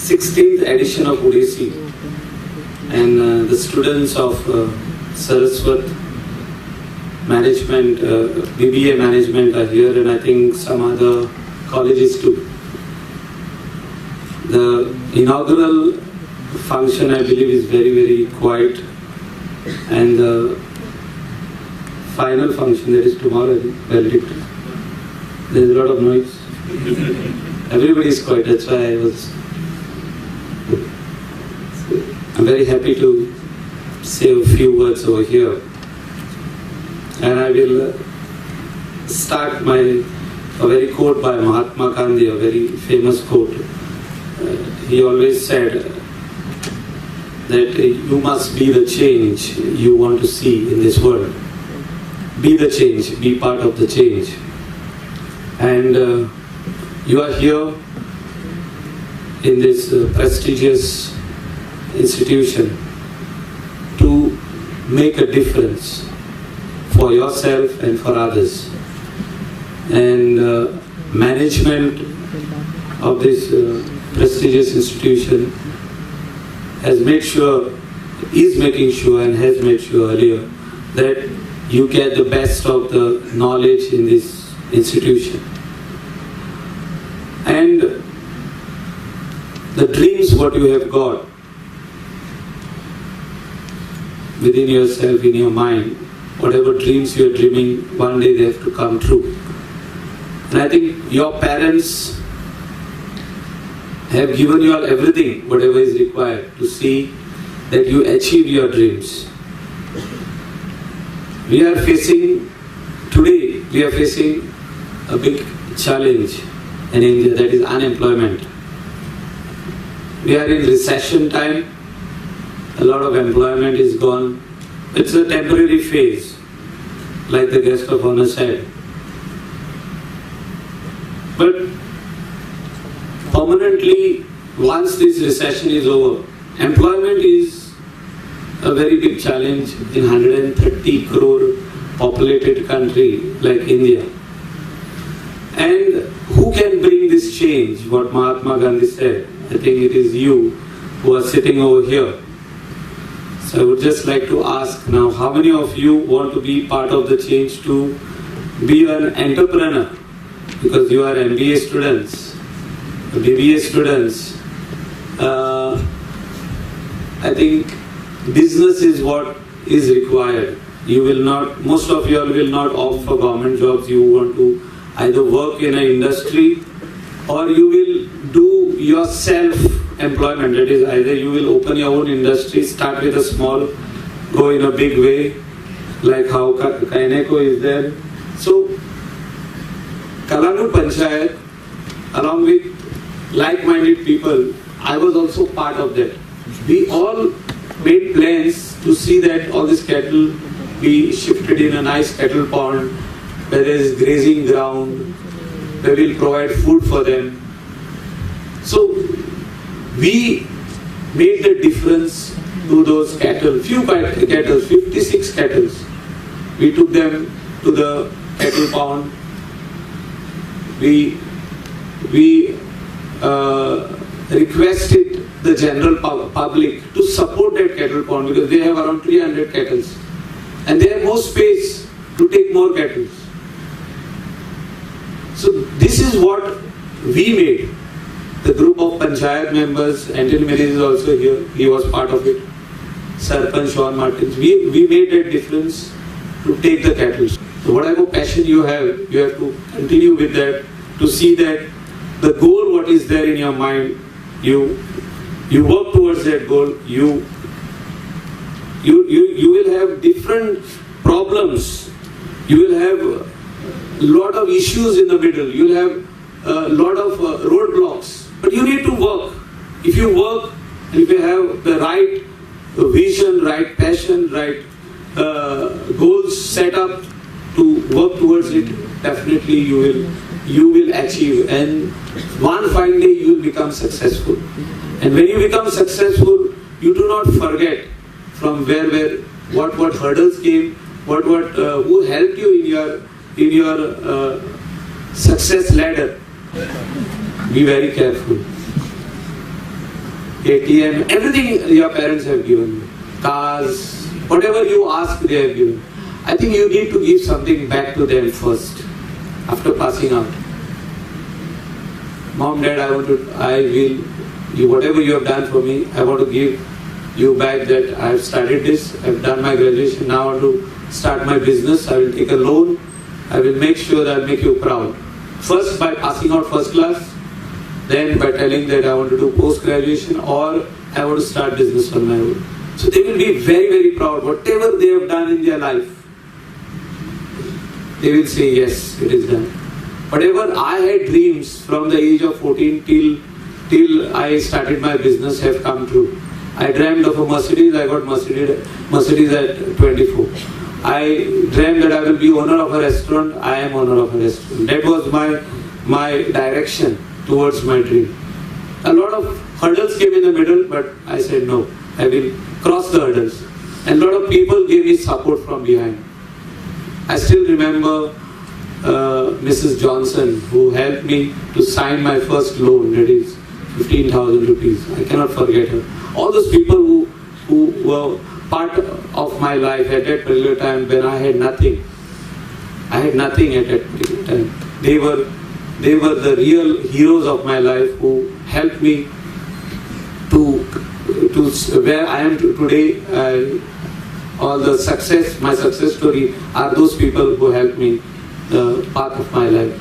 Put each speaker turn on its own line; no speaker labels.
16th edition of Odyssey, and the students of Saraswat Management, BBA Management are here, and I think some other colleges too. The inaugural function, I believe, is very, very quiet, and the final function, that is tomorrow, well, there's a lot of noise. Everybody is quiet, that's why I'm very happy to say a few words over here. And I will start a very quote by Mahatma Gandhi, a very famous quote. He always said that you must be the change you want to see in this world. Be the change, be part of the change. And you are here in this prestigious institution to make a difference for yourself and for others. And management of this prestigious institution has made sure, is making sure and has made sure earlier that you get the best of the knowledge in this institution. And the dreams what you have got within yourself, in your mind, whatever dreams you are dreaming, one day they have to come true. And I think your parents have given you all everything, whatever is required to see that you achieve your dreams. We are facing a big challenge in India, that is unemployment. We are in recession time, a lot of employment is gone. It's a temporary phase, like the guest of honor said. But permanently, once this recession is over, employment is a very big challenge in 130 crore populated country like India. And who can bring this change, what Mahatma Gandhi said? I think it is you who are sitting over here. So I would just like to ask now, how many of you want to be part of the change to be an entrepreneur? Because you are MBA students, BBA students. I think business is what is required. You will not, most of you all will not opt for government jobs. You want to either work in an industry or you will do your self-employment. That is, either you will open your own industry, start with a small, go in a big way, like how Kineco is there. So, Calangute Panchayat, along with like-minded people, I was also part of that. We all made plans to see that all this cattle be shifted in a nice cattle pond, where there is grazing ground, where we'll provide food for them. So we made the difference to those cattle, few cattle, 56 cattle. We took them to the cattle pond. We requested the general public to support that cattle pond because they have around 300 cattle and they have more space to take more cattle. So this is what we made. The group of Panchayat members, Anthony Melis is also here, he was part of it. Sarpanch Sean Martins, we made that difference to take the cattle. So whatever passion you have to continue with that, to see that the goal what is there in your mind, you work towards that goal, you will have different problems, you will have a lot of issues in the middle, you will have a lot of roadblocks, but you need to work. If you work, and if you have the right vision, right passion, right goals set up to work towards it, definitely you will achieve, and one fine day you will become successful. And when you become successful, you do not forget from what hurdles came, who helped you in your success ladder. Be very careful. ATM, everything your parents have given you. Cars, whatever you ask, they have given. I think you need to give something back to them first, after passing out. Mom, Dad, whatever you have done for me, I want to give you back that I have studied this, I have done my graduation, now I want to start my business, I will take a loan, I will make sure that I will make you proud. First by passing out first class, then by telling that I want to do post-graduation or I want to start business on my own. So they will be very, very proud. Whatever they have done in their life, they will say, yes, it is done. Whatever I had dreams from the age of 14 till I started my business have come true. I dreamed of a Mercedes, I got Mercedes at 24. I dreamed that I will be owner of a restaurant, I am owner of a restaurant. That was my direction towards my dream. A lot of hurdles came in the middle, but I said no, I will cross the hurdles. And a lot of people gave me support from behind. I still remember Mrs. Johnson, who helped me to sign my first loan, that is 15,000 rupees. I cannot forget her. All those people who were part of my life at that particular time when I had nothing. I had nothing at that particular time. They were the real heroes of my life who helped me to where I am today. All the success, my success story are those people who helped me the path of my life.